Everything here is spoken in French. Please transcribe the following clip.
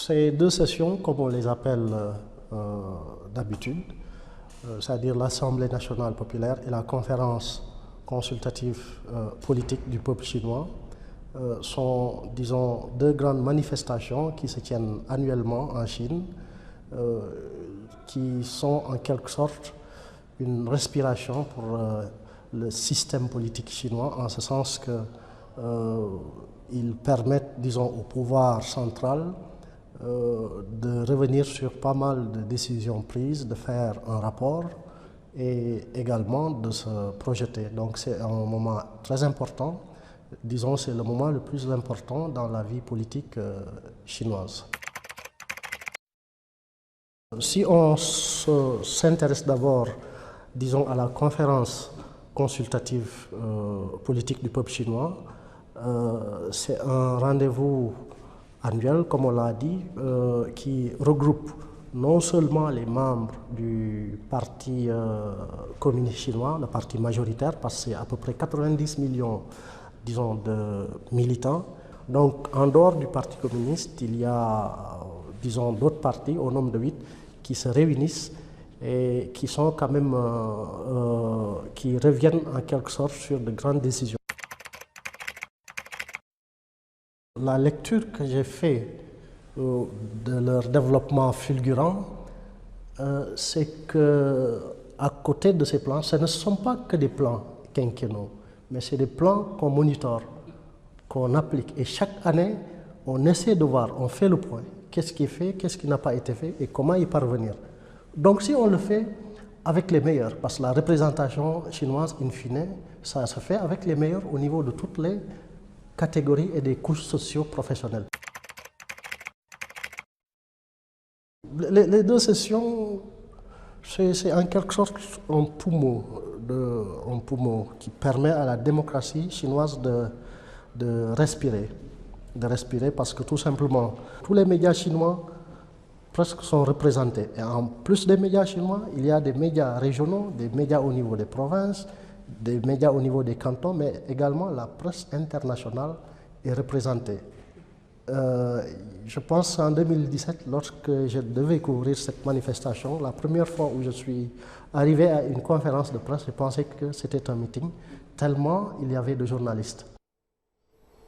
Ces deux sessions, comme on les appelle d'habitude, c'est-à-dire l'Assemblée nationale populaire et la conférence consultative politique du peuple chinois, sont, disons, deux grandes manifestations qui se tiennent annuellement en Chine, qui sont en quelque sorte une respiration pour le système politique chinois, en ce sens que ils permettent, disons, au pouvoir central de revenir sur pas mal de décisions prises, de faire un rapport et également de se projeter. Donc c'est un moment très important, disons c'est le moment le plus important dans la vie politique chinoise. Si on s'intéresse d'abord, disons, à la conférence consultative politique du peuple chinois, c'est un rendez-vous annuel, comme on l'a dit, qui regroupe non seulement les membres du parti communiste chinois, le parti majoritaire, parce que c'est à peu près 90 millions, disons, de militants. Donc, en dehors du parti communiste, il y a, disons, d'autres partis, au nombre de 8, qui se réunissent et qui sont quand même, qui reviennent en quelque sorte sur de grandes décisions. La lecture que j'ai faite de leur développement fulgurant, c'est que à côté de ces plans, ce ne sont pas que des plans quinquennaux, mais c'est des plans qu'on monitore, qu'on applique. Et chaque année, on essaie de voir, on fait le point. Qu'est-ce qui est fait, qu'est-ce qui n'a pas été fait et comment y parvenir. Donc si on le fait avec les meilleurs, parce que la représentation chinoise, in fine, ça se fait avec les meilleurs au niveau de toutes les catégories et des couches socio-professionnelles. Les deux sessions, c'est en quelque sorte un poumon qui permet à la démocratie chinoise de respirer. De respirer parce que tout simplement, tous les médias chinois presque sont représentés. Et en plus des médias chinois, il y a des médias régionaux, des médias au niveau des provinces, des médias au niveau des cantons, mais également la presse internationale est représentée. Je pense en 2017, lorsque je devais couvrir cette manifestation, la première fois où je suis arrivé à une conférence de presse, je pensais que c'était un meeting, tellement il y avait de journalistes.